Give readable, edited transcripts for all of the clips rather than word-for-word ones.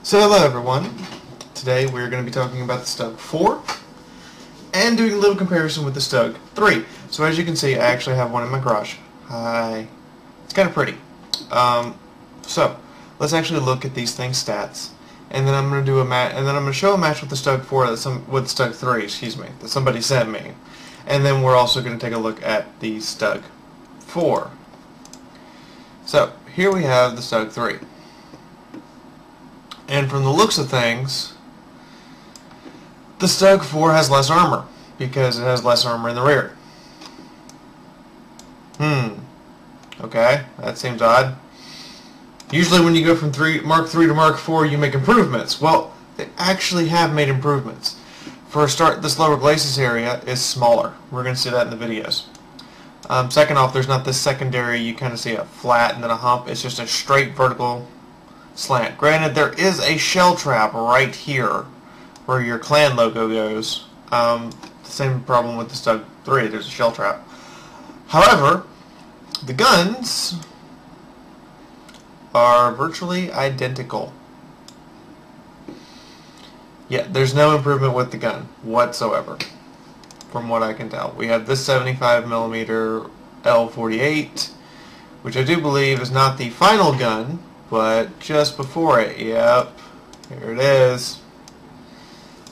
So hello everyone, today we're going to be talking about the Stug IV and doing a little comparison with the Stug III. So as you can see, I actually have one in my garage. Hi. It's kind of pretty. So let's actually look at these things' stats, and then I'm going to do I'm going to show a match with the Stug IV with the Stug III, excuse me, that somebody sent me, and then we're also going to take a look at the Stug IV. So here we have the Stug III. And from the looks of things, the Stug IV has less armor, because it has less armor in the rear. Okay, that seems odd. Usually when you go from Mark III to Mark IV, you make improvements. Well, they actually have made improvements. For a start, this lower glacis area is smaller. We're going to see that in the videos. Second off, there's not this secondary, you kind of see a flat and then a hump. It's just a straight vertical slant. Granted, there is a shell trap right here where your clan logo goes. Same problem with the Stug III, there's a shell trap. However, the guns are virtually identical. Yeah, there's no improvement with the gun whatsoever, from what I can tell. We have this 75mm L48, which I do believe is not the final gun, but just before it. Yep, here it is.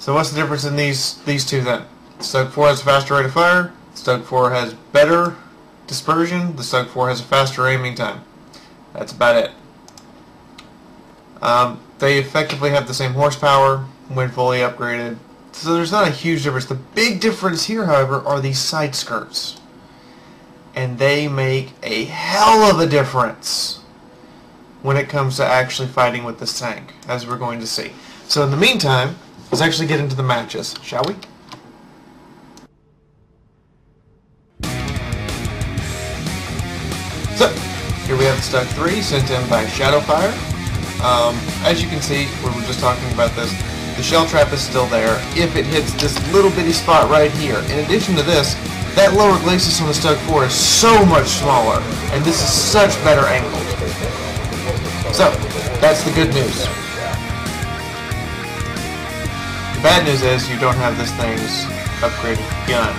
So what's the difference in these two then? The Stug IV has a faster rate of fire. The Stug IV has better dispersion. The Stug IV has a faster aiming time. That's about it. They effectively have the same horsepower when fully upgraded. So there's not a huge difference. The big difference here, however, are these side skirts. And they make a hell of a difference when it comes to actually fighting with this tank, as we're going to see. So in the meantime, let's actually get into the matches, shall we? So, here we have the Stug III sent in by Shadowfire. As you can see, we were just talking about this, the shell trap is still there if it hits this little bitty spot right here. In addition to this, that lower glacis on the Stug IV is so much smaller, and this is such better angle. So, that's the good news. The bad news is you don't have this thing's upgraded gun.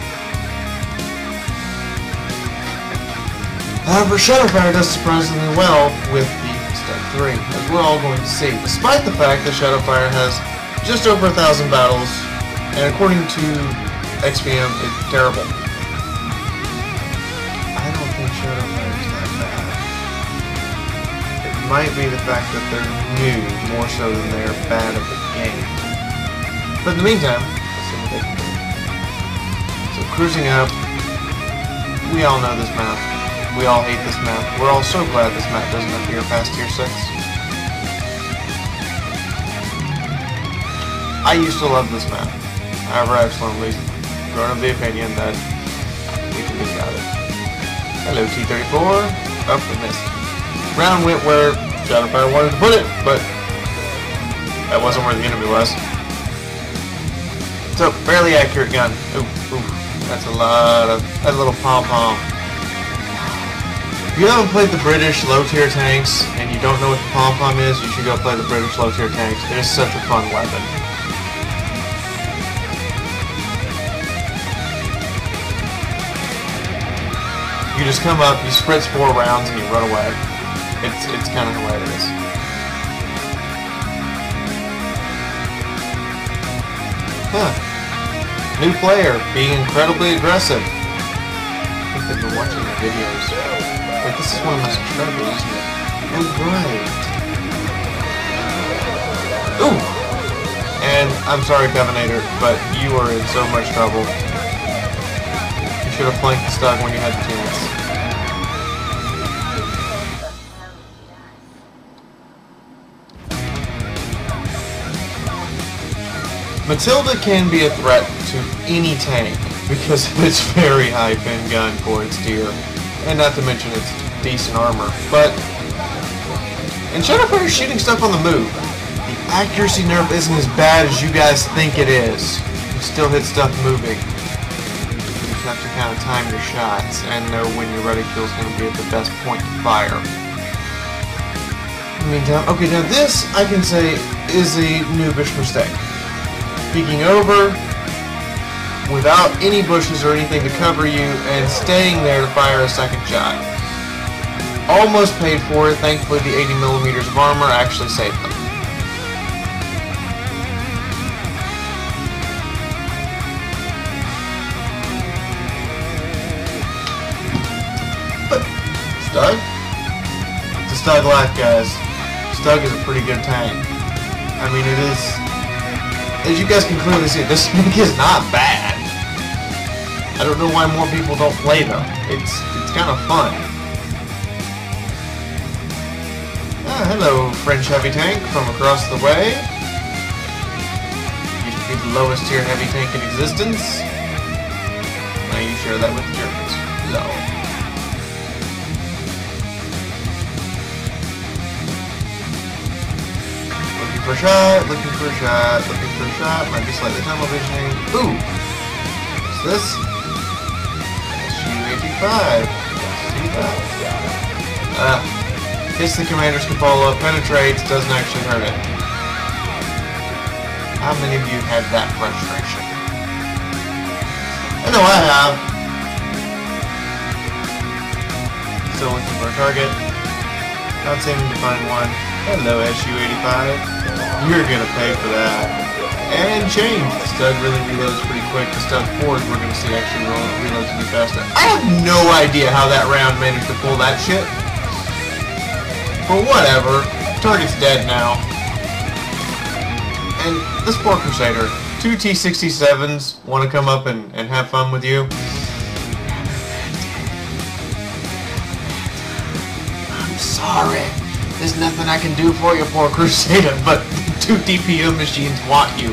However, Shadowfire does surprisingly well with the Stug III, as we're all going to see, despite the fact that Shadowfire has just over 1,000 battles, and according to XPM, it's terrible. I don't think Shadowfire is that bad. It might be the fact that they're new, more so than they're bad at the game. But in the meantime, let's see what they can do. So cruising up, we all know this map. We all hate this map. We're all so glad this map doesn't appear past tier 6. I used to love this map. However, I've slowly grown of the opinion that we can do without it. Hello, T-34. Oh, I missed. Round went where Shadowfire wanted to put it, but that wasn't where the enemy was. So, fairly accurate gun. Ooh, that's a little pom-pom. If you haven't played the British low-tier tanks, and you don't know what the pom-pom is, you should go play the British low-tier tanks. It is such a fun weapon. You just come up, you spritz 4 rounds, and you run away. It's kind of hilarious. Huh. New player, being incredibly aggressive. I think they've been watching my videos. Wait, this is one of my subscribers, isn't it? Oh, right. Ooh! And I'm sorry, Covenator, but you are in so much trouble. You should have flanked the Stug when you had the chance. Matilda can be a threat to any tank because of its very high fin gun for its tier, and not to mention its decent armor. But in Shadowfire shooting stuff on the move, the accuracy nerf isn't as bad as you guys think it is. You still hit stuff moving. You just have to kind of time your shots and know when your reticule is going to be at the best point to fire. Meantime, okay, now this, I can say, is a noobish mistake. Peeking over, without any bushes or anything to cover you, and staying there to fire a second shot. Almost paid for it. Thankfully, the 80 millimeters of armor actually saved them. But, Stug? It's a Stug Life, guys. Stug is a pretty good tank. I mean, it is... As you guys can clearly see, this tank is not bad. I don't know why more people don't play them. It's kind of fun. Ah, hello, French heavy tank from across the way. Used to be the lowest tier heavy tank in existence. Now you share that with the Germans. Low. Looking for a shot, looking for a shot, looking for a shot. Might be slightly tunnel visioning. Ooh! What's this? STU-85. See that? Hits the commander's cupola, penetrates, doesn't actually hurt it. How many of you had that frustration? I know I have. Still looking for a target. Not seeming to find one. Hello, SU-85. You're gonna pay for that. And change. The Stug really reloads pretty quick. The Stug IVs we're gonna see actually reloads to be faster. I have no idea how that round managed to pull that shit. But whatever, target's dead now. And this poor Crusader, 2 T-67s want to come up and have fun with you. I'm sorry, there's nothing I can do for you, poor Crusader, but 2 DPM machines want you.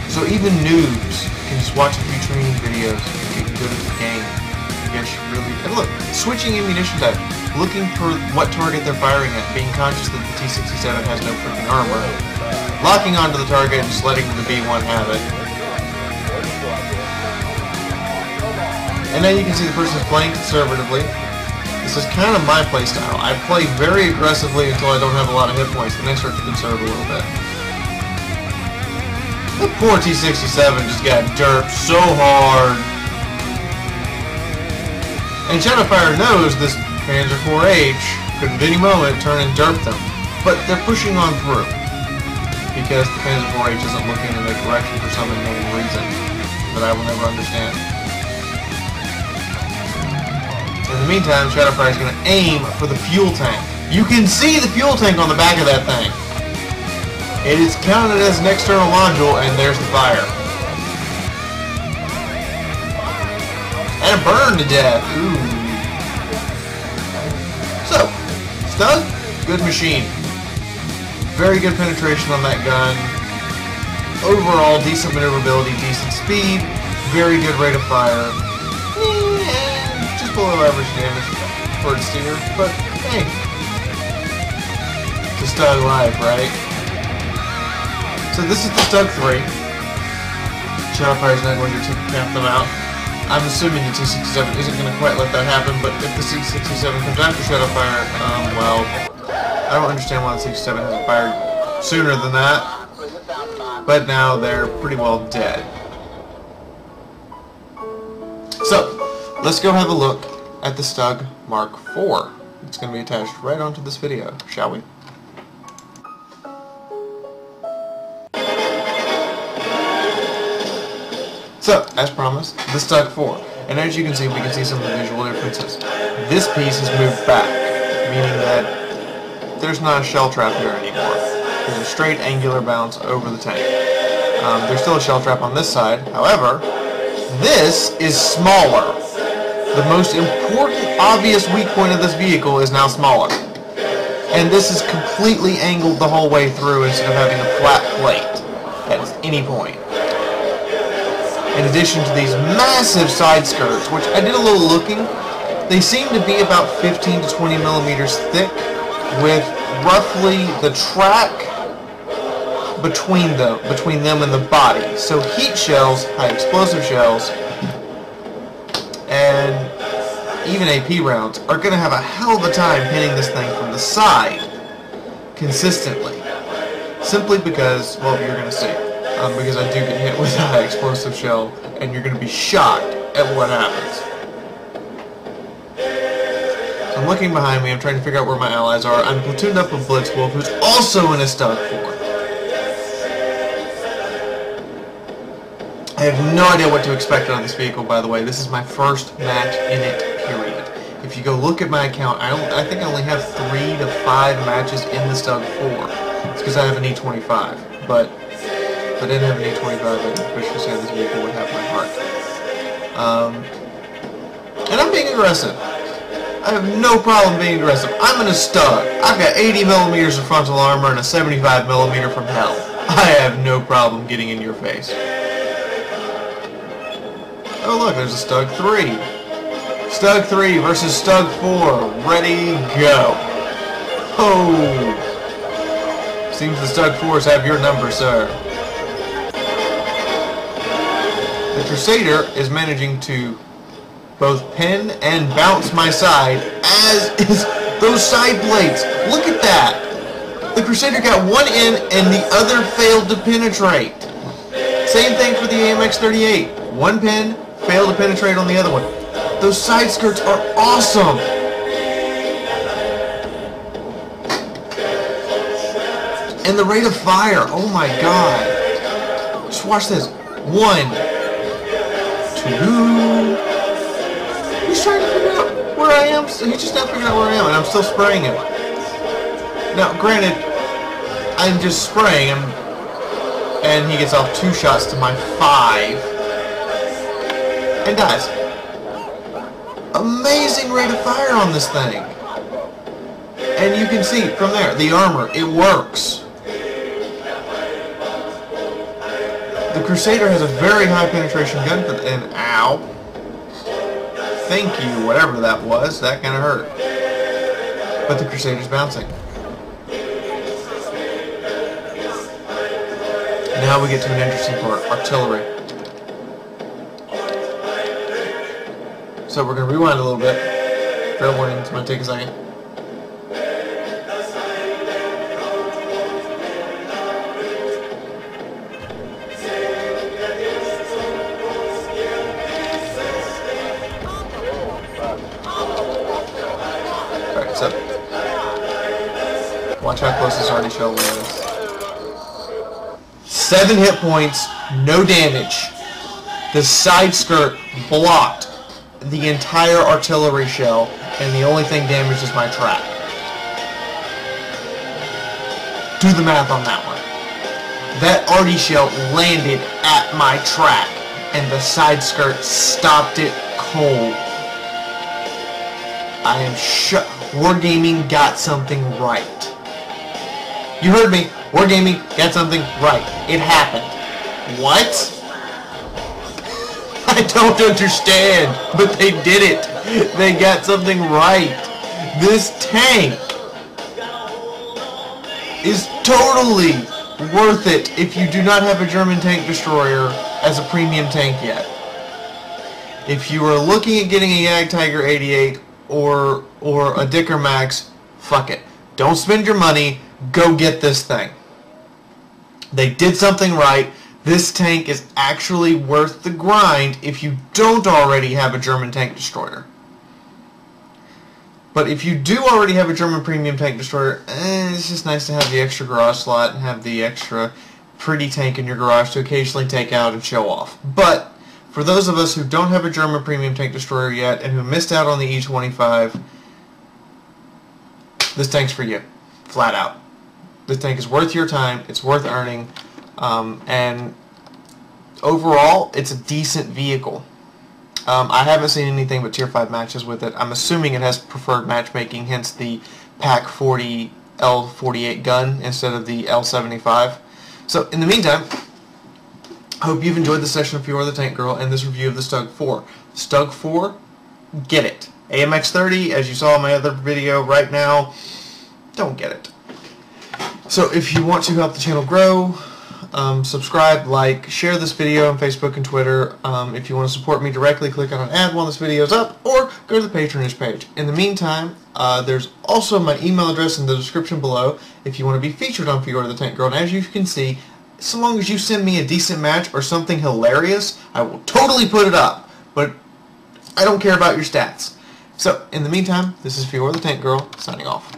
So even noobs can just watch a few training videos and get good at the game. You guys should really... And look, switching ammunition type, looking for what target they're firing at, being conscious that the T-67 has no freaking armor, locking onto the target and just letting the B-1 have it. And now you can see the person's playing conservatively. This is kind of my playstyle. I play very aggressively until I don't have a lot of hit points, then I start to conserve a little bit. The poor T-67 just got derped so hard. And Shadowfire knows this Panzer IV-H could at any moment turn and derp them. But they're pushing on through. Because the Panzer IV-H isn't looking in the direction for some unknown reason that I will never understand. In the meantime, Shadowfire is going to aim for the fuel tank. You can see the fuel tank on the back of that thing. It is counted as an external module, and there's the fire. And a burn to death. Ooh. So, Stug, good machine. Very good penetration on that gun. Overall, decent maneuverability, decent speed, very good rate of fire. And just below average damage for its steer, but hey. It's a Stug Life, right? So this is the Stug III. Shadowfire's not going to camp them out. I'm assuming the T-67 isn't going to quite let that happen, but if the T-67 comes after Shadowfire, well, I don't understand why the T-67 hasn't fired sooner than that. But now they're pretty well dead. So, let's go have a look at the Stug Mark IV. It's going to be attached right onto this video, shall we? So, as promised, the Stug IV. And as you can see, we can see some of the visual differences. This piece has moved back, meaning that there's not a shell trap here anymore. There's a straight angular bounce over the tank. There's still a shell trap on this side. However, this is smaller. The most important, obvious weak point of this vehicle is now smaller. And this is completely angled the whole way through instead of having a flat plate at any point. In addition to these massive side skirts, which I did a little looking, they seem to be about 15 to 20 millimeters thick, with roughly the track between them and the body. So heat shells, high explosive shells, even AP rounds, are going to have a hell of a time hitting this thing from the side consistently. Simply because, well, you're going to see. Because I do get hit with a high explosive shell, and you're going to be shocked at what happens. So I'm looking behind me, I'm trying to figure out where my allies are. I'm platooned up with Blitzwolf, who's also in a Stug IV. I have no idea what to expect out of this vehicle, by the way. This is my first match in it, period. If you go look at my account, I think I only have 3 to 5 matches in the Stug IV. It's because I have an E25, but if I didn't have an E25, I'd officially say this vehicle would have my heart. And I'm being aggressive. I have no problem being aggressive. I'm in a Stug. I've got 80 millimeters of frontal armor and a 75 millimeter from hell. I have no problem getting in your face. Oh look, there's a Stug III. Stug III versus Stug IV. Ready, go. Oh! Seems the Stug IVs have your number, sir. The Crusader is managing to both pin and bounce my side, as is those side plates. Look at that! The Crusader got one in and the other failed to penetrate. Same thing for the AMX-38. One pin, failed to penetrate on the other one. Those side skirts are awesome! And the rate of fire, oh my god. Just watch this. 1, 2. He's trying to figure out where I am. He's just not figuring out where I am, and I'm still spraying him. Now, granted, I'm just spraying him, and he gets off 2 shots to my 5. And dies. Amazing rate of fire on this thing. And you can see from there, the armor, it works. The Crusader has a very high penetration gun for and ow. Thank you, whatever that was. That kind of hurt. But the Crusader's bouncing. Now we get to an interesting part, artillery. So we're going to rewind a little bit. Fair warning, it's going to take a second. Alright, so watch how close this arty shell lands. 7 hit points, no damage. The side skirt blocked the entire artillery shell, and the only thing damaged is my track. Do the math on that one. That arty shell landed at my track, and the side skirt stopped it cold. I am sure Wargaming got something right. You heard me. Wargaming got something right. It happened. What? I don't understand, but they did it. They got something right. This tank is totally worth it if you do not have a German tank destroyer as a premium tank yet. If you are looking at getting a Jagdtiger 88 or a Dicker Max, fuck it. Don't spend your money. Go get this thing. They did something right. This tank is actually worth the grind if you don't already have a German tank destroyer. But if you do already have a German premium tank destroyer, it's just nice to have the extra garage slot and have the extra pretty tank in your garage to occasionally take out and show off. But for those of us who don't have a German premium tank destroyer yet and who missed out on the E25, this tank's for you. Flat out. This tank is worth your time. It's worth earning. And overall, it's a decent vehicle. I haven't seen anything but Tier 5 matches with it. I'm assuming it has preferred matchmaking, hence the Pack 40 L48 gun instead of the L75. So, in the meantime, I hope you've enjoyed this session of Fiaura The Tank Girl and this review of the Stug IV. Stug IV, get it. AMX-30, as you saw in my other video right now, don't get it. So if you want to help the channel grow, subscribe, like, share this video on Facebook and Twitter. If you want to support me directly, click on an ad while this video is up, or go to the patronage page. In the meantime, there's also my email address in the description below if you want to be featured on Fiaura The Tank Girl. And as you can see, so long as you send me a decent match or something hilarious, I will totally put it up. But I don't care about your stats. So, in the meantime, this is Fiaura The Tank Girl, signing off.